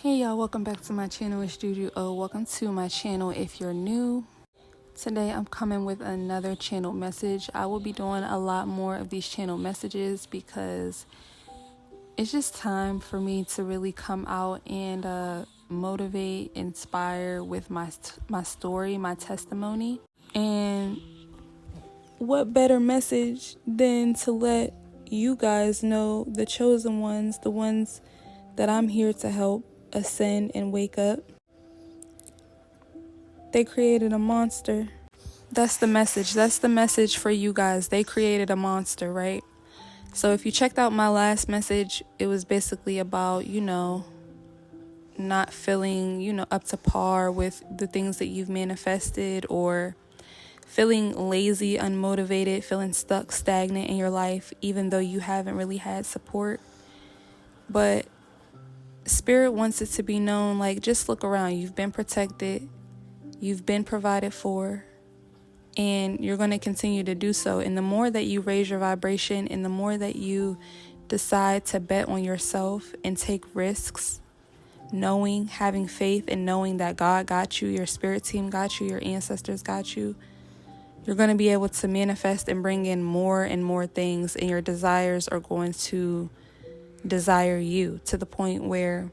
Hey y'all, welcome back to my channel. It's Juju. Welcome to my channel if you're new. Today I'm coming with another channel message. I will be doing a lot more of these channel messages because it's just time for me to really come out and motivate, inspire with my story, my testimony. And what better message than to let you guys know, the chosen ones, the ones that I'm here to help ascend and wake up. They created a monster. That's the message. That's the message for you guys. They created a monster, right? So if you checked out my last message, it was basically about, not feeling, up to par with the things that you've manifested, or feeling lazy, unmotivated, feeling stuck, stagnant in your life, even though you haven't really had support. But Spirit wants it to be known, like, just look around. You've been protected. You've been provided for. And you're going to continue to do so. And the more that you raise your vibration and the more that you decide to bet on yourself and take risks, having faith and knowing that God got you, your spirit team got you, your ancestors got you, you're going to be able to manifest and bring in more and more things. And your desires are going to desire you to the point where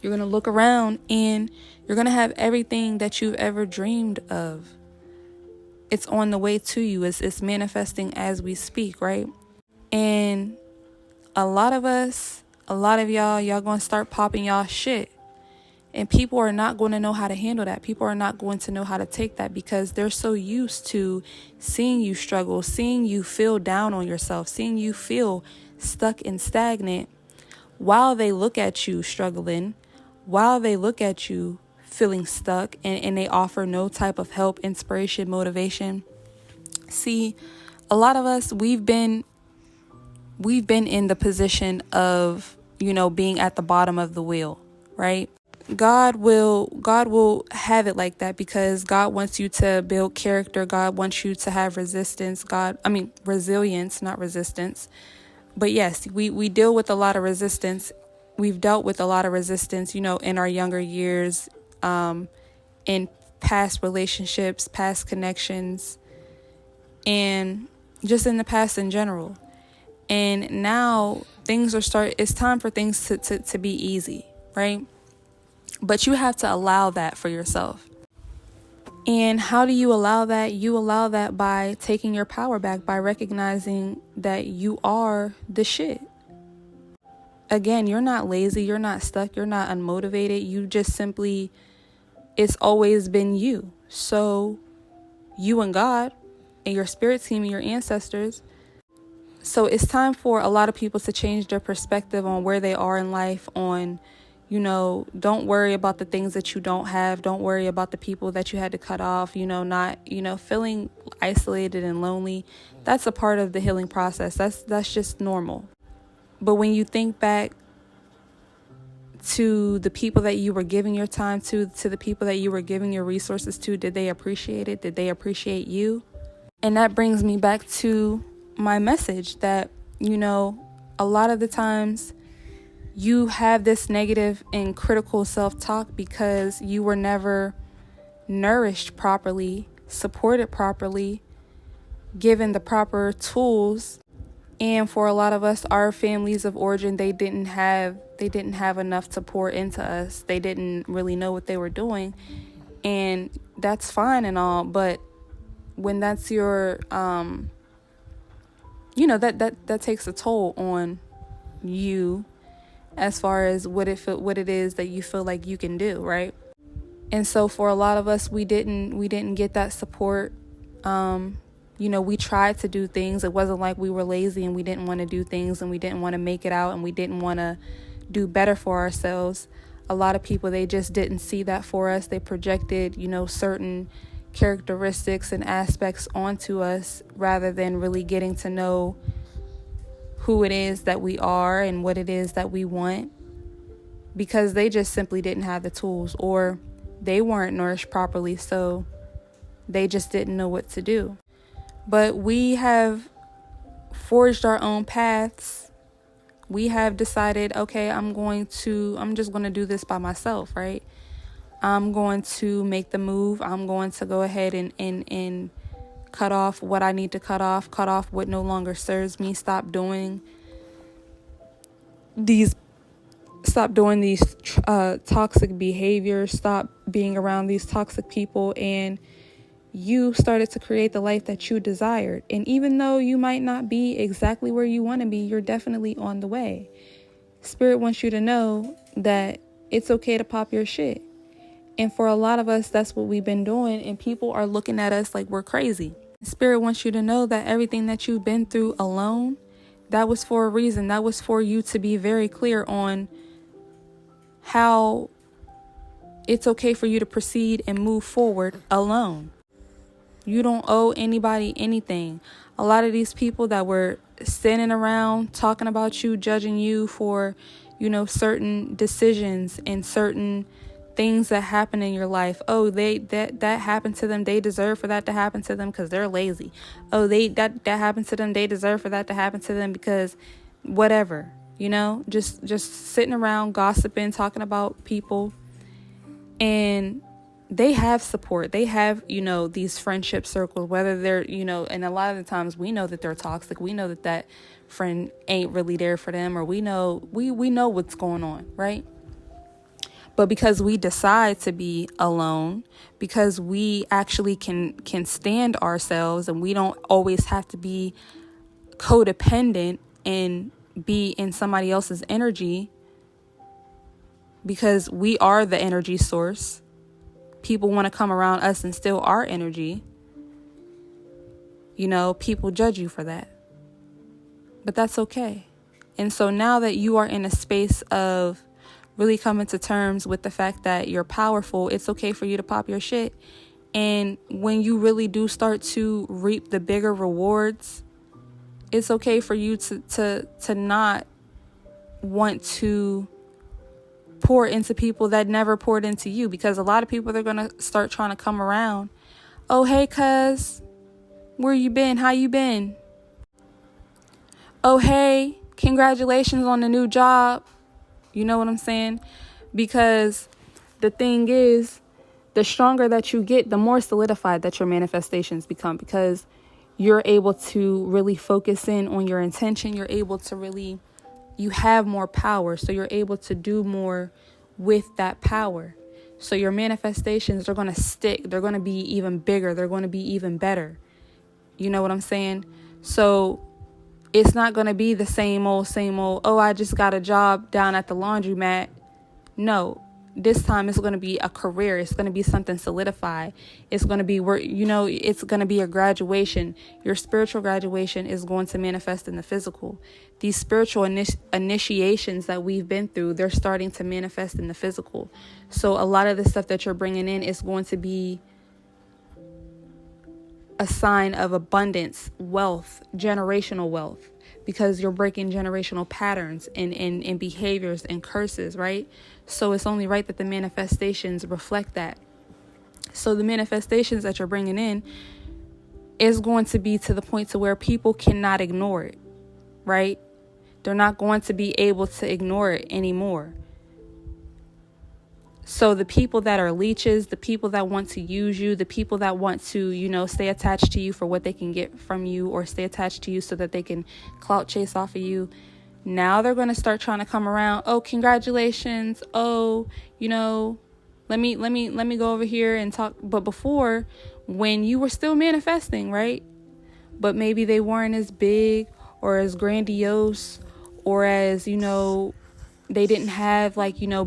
you're going to look around and you're going to have everything that you've ever dreamed of. It's on the way to you. It's manifesting as we speak, right? And a lot of y'all going to start popping y'all shit. And people are not going to know how to handle that. People are not going to know how to take that because they're so used to seeing you struggle, seeing you feel down on yourself, seeing you feel stuck and stagnant while they look at you struggling, while they look at you feeling stuck, and they offer no type of help, inspiration, motivation. See, a lot of us, we've been in the position of, being at the bottom of the wheel, right? God will have it like that because God wants you to build character. God wants you to have resilience, not resistance. But yes, we deal with a lot of resistance. We've dealt with a lot of resistance, in our younger years, in past relationships, past connections, and just in the past in general. And now it's time for things to be easy, right? But you have to allow that for yourself. And how do you allow that? You allow that by taking your power back, by recognizing that you are the shit. Again, you're not lazy, you're not stuck, you're not unmotivated. You just simply, it's always been you. So you and God and your spirit team and your ancestors. So it's time for a lot of people to change their perspective on where they are in life, on, don't worry about the things that you don't have. Don't worry about the people that you had to cut off, not, feeling isolated and lonely. That's a part of the healing process. That's just normal. But when you think back to the people that you were giving your time to the people that you were giving your resources to, did they appreciate it? Did they appreciate you? And that brings me back to my message that, a lot of the times you have this negative and critical self-talk because you were never nourished properly, supported properly, given the proper tools. And for a lot of us, our families of origin, they didn't have enough to pour into us. They didn't really know what they were doing. And that's fine and all, but when that's your that takes a toll on you as far as what it is that you feel like you can do, right? And so for a lot of us, we didn't get that support. We tried to do things. It wasn't like we were lazy and we didn't want to do things and we didn't want to make it out and we didn't want to do better for ourselves. A lot of people, they just didn't see that for us. They projected, certain characteristics and aspects onto us rather than really getting to know who it is that we are and what it is that we want, because they just simply didn't have the tools, or they weren't nourished properly, so they just didn't know what to do. But we have forged our own paths we have decided, okay, I'm just going to do this by myself, right? I'm going to make the move. I'm going to go ahead and cut off what I need to cut off what no longer serves me, stop doing these toxic behaviors, stop being around these toxic people, and you started to create the life that you desired. And even though you might not be exactly where you want to be, you're definitely on the way. Spirit wants you to know that it's okay to pop your shit. And for a lot of us, that's what we've been doing, and people are looking at us like we're crazy. Spirit wants you to know that everything that you've been through alone, that was for a reason. That was for you to be very clear on how it's okay for you to proceed and move forward alone. You don't owe anybody anything. A lot of these people that were standing around talking about you, judging you for, certain decisions and certain things that happen in your life. Oh, that happened to them. They deserve for that to happen to them because they're lazy. Oh, that happened to them. They deserve for that to happen to them because whatever, just sitting around gossiping, talking about people. And they have support. They have, these friendship circles, whether they're, and a lot of the times we know that they're toxic. We know that friend ain't really there for them, or we know what's going on, right? But because we decide to be alone, because we actually can stand ourselves, and we don't always have to be codependent and be in somebody else's energy, because we are the energy source. People want to come around us and steal our energy. People judge you for that. But that's okay. And so now that you are in a space of really coming to terms with the fact that you're powerful, it's okay for you to pop your shit. And when you really do start to reap the bigger rewards, it's okay for you to not want to pour into people that never poured into you, because a lot of people, they're going to start trying to come around. Oh, hey, cuz, where you been? How you been? Oh, hey, congratulations on the new job. You know what I'm saying? Because the thing is, the stronger that you get, the more solidified that your manifestations become, because you're able to really focus in on your intention. You're able to you have more power, so you're able to do more with that power. So your manifestations are going to stick. They're going to be even bigger. They're going to be even better. You know what I'm saying? So it's not going to be the same old, oh, I just got a job down at the laundromat. No, this time it's going to be a career. It's going to be something solidified. It's going to be where, it's going to be a graduation. Your spiritual graduation is going to manifest in the physical. These spiritual initiations that we've been through, they're starting to manifest in the physical. So a lot of the stuff that you're bringing in is going to be a sign of abundance, wealth, generational wealth, because you're breaking generational patterns and behaviors and curses, right? So it's only right that the manifestations reflect that. So the manifestations that you're bringing in is going to be to the point to where people cannot ignore it, right? They're not going to be able to ignore it anymore. So the people that are leeches, the people that want to use you, the people that want to, stay attached to you for what they can get from you, or stay attached to you so that they can clout chase off of you, now they're going to start trying to come around. Oh, congratulations. Oh, let me go over here and talk. But before, when you were still manifesting, right? But maybe they weren't as big or as grandiose, or as, they didn't have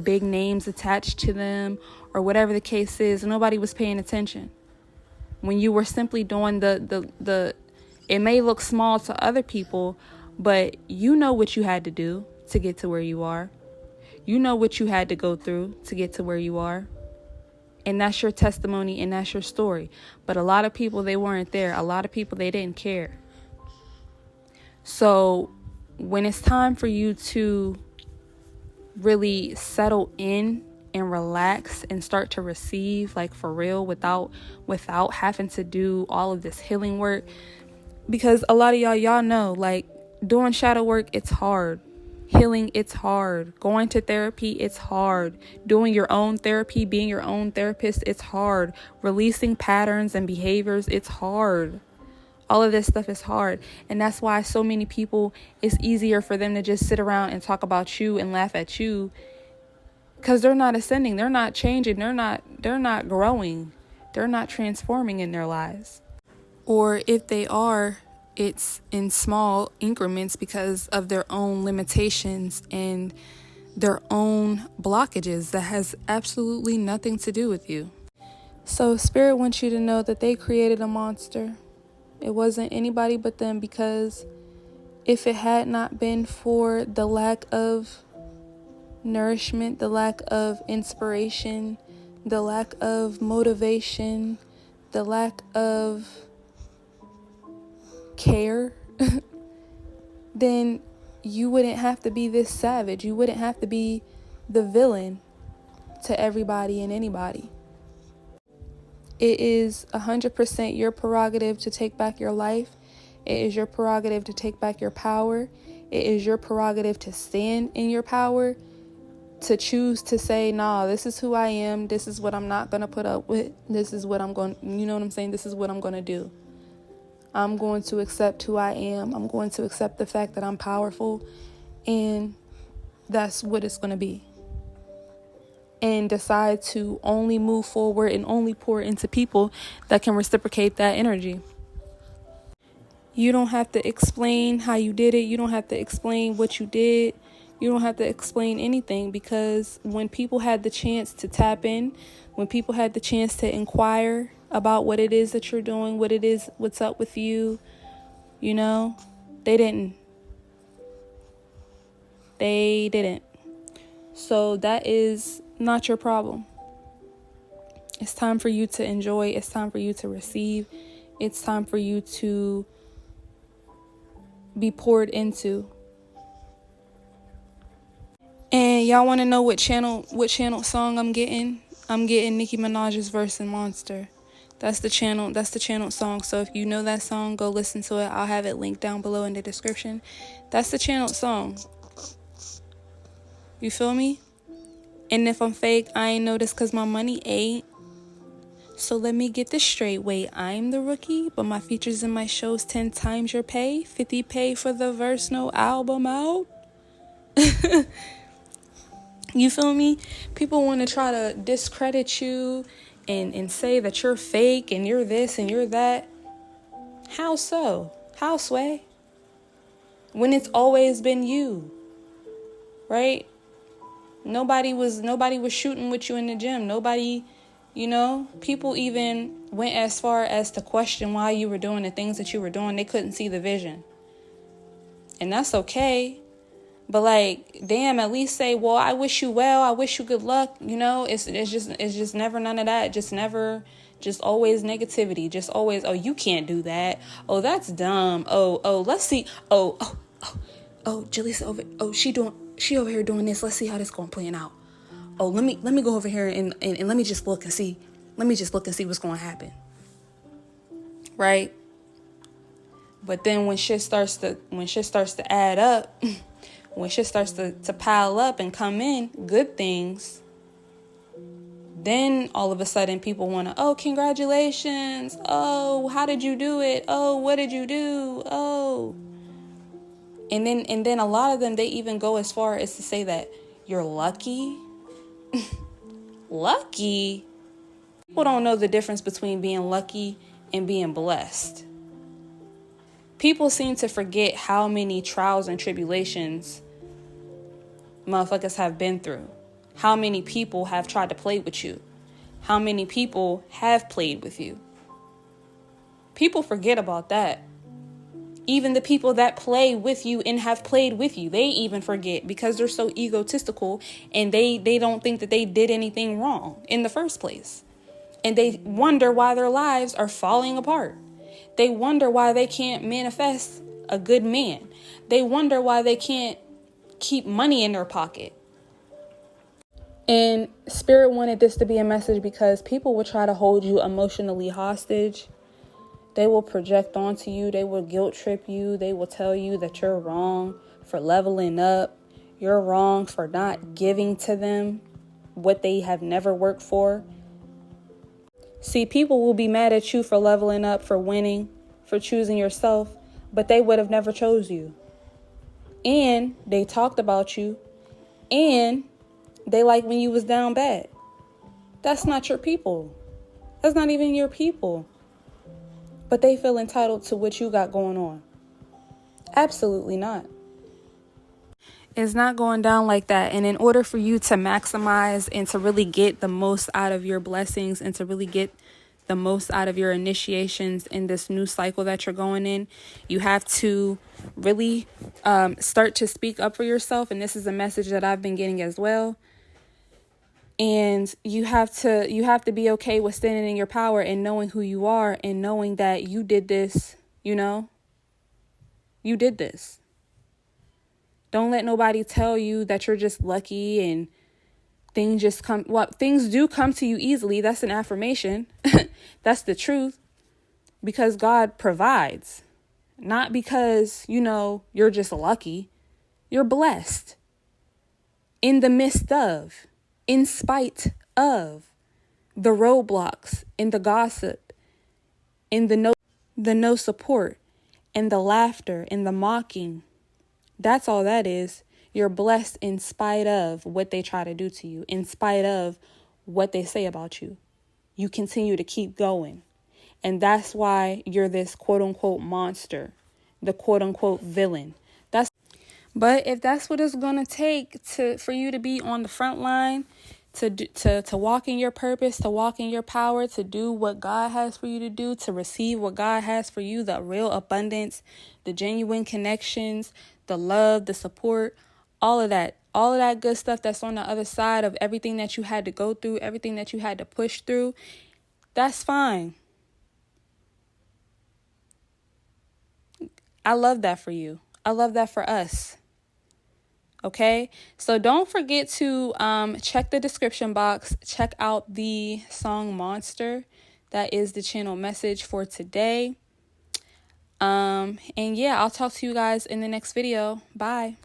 big names attached to them, or whatever the case is. Nobody was paying attention. When you were simply doing the it may look small to other people, but you know what you had to do to get to where you are. You know what you had to go through to get to where you are. And that's your testimony, and that's your story. But a lot of people, they weren't there. A lot of people, they didn't care. So when it's time for you to really settle in and relax and start to receive, for real, without having to do all of this healing work, because a lot of y'all know, doing shadow work, it's hard. Healing, it's hard. Going to therapy, it's hard. Doing your own therapy, being your own therapist, it's hard. Releasing patterns and behaviors, it's hard. All of this stuff is hard. And that's why so many people, it's easier for them to just sit around and talk about you and laugh at you, because they're not ascending, they're not changing, they're not growing, they're not transforming in their lives. Or if they are, it's in small increments because of their own limitations and their own blockages that has absolutely nothing to do with you. So Spirit wants you to know that they created a monster. It wasn't anybody but them, because if it had not been for the lack of nourishment, the lack of inspiration, the lack of motivation, the lack of care, then you wouldn't have to be this savage. You wouldn't have to be the villain to everybody and anybody. It is 100% your prerogative to take back your life. It is your prerogative to take back your power. It is your prerogative to stand in your power, to choose to say, nah, this is who I am. This is what I'm not going to put up with. This is what I'm going, you know what I'm saying? This is what I'm going to do. I'm going to accept who I am. I'm going to accept the fact that I'm powerful, and that's what it's going to be. And decide to only move forward and only pour into people that can reciprocate that energy. You don't have to explain how you did it. You don't have to explain what you did. You don't have to explain anything, because when people had the chance to tap in, when people had the chance to inquire about what it is that you're doing, what it is, what's up with you, you know, they didn't. They didn't. So that is not your problem. It's time for you to enjoy. It's time for you to receive. It's time for you to be poured into. And y'all want to know what channel song I'm getting? I'm getting Nicki Minaj's verse in Monster. That's the channel song. So if you know that song, go listen to it. I'll have it linked down below in the description. That's the channel song. You feel me? And if I'm fake, I ain't noticed because my money ain't. So let me get this straight. Wait, I'm the rookie, but my features in my shows 10 times your pay. 50 pay for the verse, no album out. You feel me? People want to try to discredit you and say that you're fake and you're this and you're that. How so? How, Sway? When it's always been you, right? Nobody was shooting with you in the gym. Nobody, you know, people even went as far as to question why you were doing the things that you were doing. They couldn't see the vision. And that's okay. But like, damn, at least say, well, I wish you well. I wish you good luck. You know, it's just never none of that. Just always negativity. Just always, oh, you can't do that. Oh, that's dumb. Oh, let's see. Oh, Jaleesa over. Oh, she over here doing this. Let's see how this going playing out. Oh, let me go over here and let me just look and see. Let me just look and see what's going to happen. Right? But then when shit starts to add up, when shit starts to pile up and come in, good things, then all of a sudden people want to, oh, congratulations. Oh, how did you do it? Oh, what did you do? Oh. And then a lot of them, they even go as far as to say that you're lucky. Lucky? People don't know the difference between being lucky and being blessed. People seem to forget how many trials and tribulations motherfuckers have been through. How many people have tried to play with you? How many people have played with you? People forget about that. Even the people that play with you and have played with you, they even forget because they're so egotistical and they don't think that they did anything wrong in the first place. And they wonder why their lives are falling apart. They wonder why they can't manifest a good man. They wonder why they can't keep money in their pocket. And Spirit wanted this to be a message because people will try to hold you emotionally hostage. They will project onto you. They will guilt trip you. They will tell you that you're wrong for leveling up. You're wrong for not giving to them what they have never worked for. See, people will be mad at you for leveling up, for winning, for choosing yourself, but they would have never chose you. And they talked about you, and they liked when you was down bad. That's not your people. That's not even your people. But they feel entitled to what you got going on. Absolutely not. It's not going down like that. And in order for you to maximize and to really get the most out of your blessings and to really get the most out of your initiations in this new cycle that you're going in, you have to really start to speak up for yourself. And this is a message that I've been getting as well. And you have to be okay with standing in your power and knowing who you are and knowing that you did this, you did this. Don't let nobody tell you that you're just lucky and things just come. Well, things do come to you easily. That's an affirmation. That's the truth. Because God provides. Not because, you're just lucky. You're blessed. In the midst of, in spite of the roadblocks, in the gossip, in the no support, in the laughter, in the mocking. That's all that is. You're blessed in spite of what they try to do to you, in spite of what they say about you. You continue to keep going. And that's why you're this quote unquote monster, the quote unquote villain. But if that's what it's going to take for you to be on the front line, to walk in your purpose, to walk in your power, to do what God has for you to do, to receive what God has for you, the real abundance, the genuine connections, the love, the support, all of that good stuff that's on the other side of everything that you had to go through, everything that you had to push through, that's fine. I love that for you. I love that for us. Okay, so don't forget to check the description box. Check out the song Monster. That is the channel message for today. And yeah, I'll talk to you guys in the next video. Bye.